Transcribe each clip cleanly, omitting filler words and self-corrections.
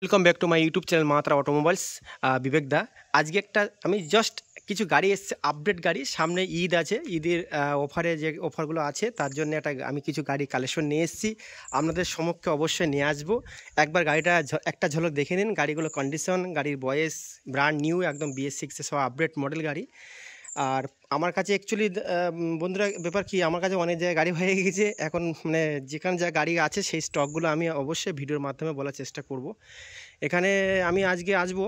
Welcome back to my YouTube channel মাত্রা automobiles. বিবেক দা, আজকে একটা আমি জাস্ট কিছু গাড়ি এসছে, আপডেট গাড়ি। সামনে ঈদ আছে, ঈদের অফারে যে অফারগুলো আছে তার জন্য আমি কিছু গাড়ি কালেকশন নিয়ে এসেছি, আপনাদের সম্মুখে অবশ্যই নিয়ে আসবো। একবার গাড়িটা একটা ঝলক দেখে নিন, গাড়িগুলো কন্ডিশন, গাড়ির বয়স, ব্র্যান্ড নিউ, একদম BS6 সব আপডেট মডেল গাড়ি। আর আমার কাছে অ্যাকচুয়ালি বন্ধুরা ব্যাপার কি, আমার কাছে অনেক জায়গায় গাড়ি হয়ে গেছে এখন, মানে যেখানে যা গাড়ি আছে সেই স্টকগুলো আমি অবশ্যই ভিডিওর মাধ্যমে বলার চেষ্টা করব। এখানে আমি আজকে আসবো,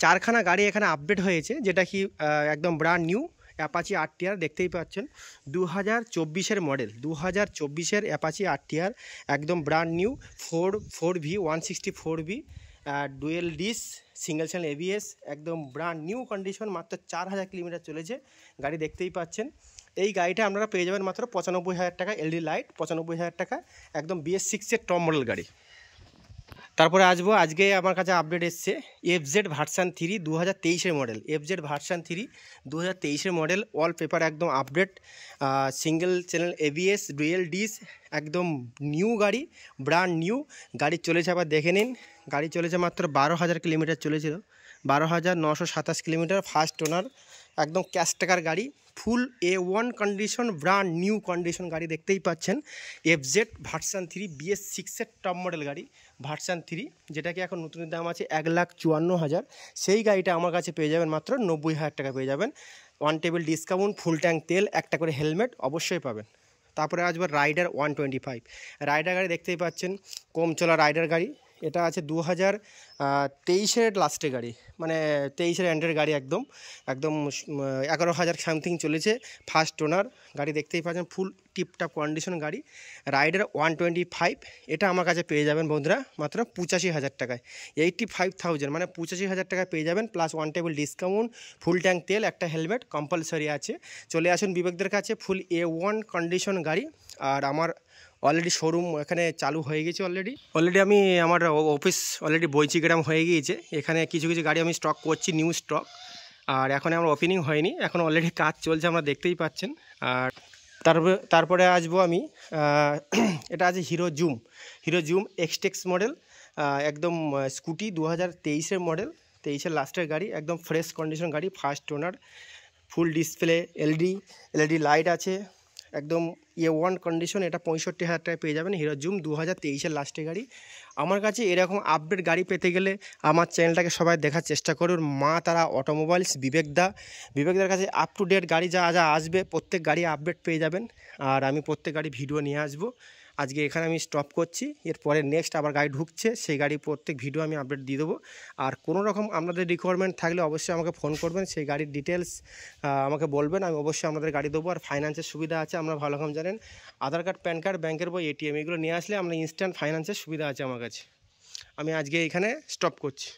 চারখানা গাড়ি এখানে আপডেট হয়েছে, যেটা কি একদম ব্র্যান্ড নিউ অ্যাপাচি RTR দেখতেই পাচ্ছেন। 2024-এর মডেল, 2024-এর অ্যাপাচি RTR একদম brand new. 4V 164V dual disc single channel ABS, একদম ব্র্যান্ড নিউ কন্ডিশন, মাত্র 4000 কিলোমিটার চলেছে গাড়ি, দেখতেই পাচ্ছেন। এই গাড়িটা আপনারা পেয়ে যাবেন মাত্র 95,000 টাকা, LED লাইট 95,000 টাকা, একদম BS6-এর টপ মডেল গাড়ি। তারপরে আজকে আমার কাছে আপডেট এসছে FZ ভার্সান 3 2023-এর মডেল, FZ ভার্সান 3 2023-এর মডেল, অল পেপার একদম update, single channel ABS dual disc, একদম নিউ গাড়ি, ব্র্যান্ড নিউ গাড়ি চলেছে। আবার দেখে নিন, গাড়ি চলেছে মাত্র 12,000 কিলোমিটার চলেছিল, 12,927 কিলোমিটার, ফার্স্ট ওনার, একদম ক্যাশ টাকার গাড়ি, ফুল A1 condition, brand new condition গাড়ি, দেখতেই পাচ্ছেন। FZ ভার্সান 3 BS6-এর টপ মডেল গাড়ি ভার্সান 3, যেটাকে এখন নতুন দাম আছে 1,54,000। সেই গাড়িটা আমার কাছে পেয়ে যাবেন মাত্র 90,000 টাকা পেয়ে যাবেন, one table discount, full tank তেল, একটা করে হেলমেট অবশ্যই পাবেন। তারপরে রাইডার 125, রাইডার গাড়ি দেখতেই পাচ্ছেন, কম চলা রাইডার গাড়ি। এটা আছে 2023-এর লাস্টের গাড়ি, মানে 23-এর এন্ডের গাড়ি, একদম 11,000 সামথিং চলেছে, ফার্স্ট ওনার গাড়ি, দেখতেই পাচ্ছেন, ফুল টিপটাপ কন্ডিশন গাড়ি, রাইডার 125। এটা আমার কাছে পেয়ে যাবেন বন্ধুরা মাত্র 85,000 টাকায়, 85,000 মানে 85,000 টাকায় পেয়ে যাবেন, plus one table discount, full tank তেল, একটা হেলমেট কম্পালসারি আছে। চলে আসুন বিবেকদের কাছে, ফুল A1 কন্ডিশন গাড়ি। আর আমার অলরেডি শোরুম এখানে চালু হয়ে গেছে, অলরেডি আমি আমার অফিস অলরেডি বৈচিগ্রাম হয়ে গিয়েছে। এখানে কিছু কিছু গাড়ি আমি স্টক করছি, নিউ স্টক, আর এখন আমার ওপেনিং হয়নি, এখন অলরেডি কাজ চলছে, আমরা দেখতেই পাচ্ছেন। আর তারপরে আসবো আমি, এটা আছে হিরো জুম এক্সটেক্স মডেল, একদম স্কুটি, 2023-এর মডেল, 23-এর লাস্টের গাড়ি, একদম ফ্রেশ কন্ডিশন গাড়ি, first owner, full display, LED light আছে, একদম A1 কন্ডিশন। এটা 65,000 টাকায় পেয়ে যাবেন, হিরো জুম 2023-এর লাস্টের গাড়ি। আমার কাছে এরকম আপডেট গাড়ি পেতে গেলে আমার চ্যানেলটাকে সবাই দেখার চেষ্টা করুন, মা তারা অটোমোবাইলস বিবেকদার কাছে আপ টু ডেট গাড়ি যা যা আসবে প্রত্যেক গাড়ি আপডেট পেয়ে যাবেন। আর আমি প্রত্যেক গাড়ি ভিডিও নিয়ে আসবো। আজকে এখানে আমি স্টপ করছি, এরপরে নেক্সট আবার গাড়ি ঢুকছে, সেই গাড়ি প্রত্যেক ভিডিও আমি আপডেট দিয়ে দেবো। আর কোনো রকম আপনাদের রিকোয়ারমেন্ট থাকলে অবশ্যই আমাকে ফোন করবেন, সেই গাড়ির ডিটেলস আমাকে বলবেন, আমি অবশ্যই আপনাদের গাড়ি দেবো। আর ফাইন্যান্সের সুবিধা আছে, আমরা ভালো রকম জানেন, আধার কার্ড, প্যান কার্ড, ব্যাংকের বই, ATM এগুলো নিয়ে আসলে আমরা ইনস্ট্যান্ট ফাইন্যান্সের সুবিধা আছে আমার কাছে। আমি আজকে এখানে স্টপ করছি।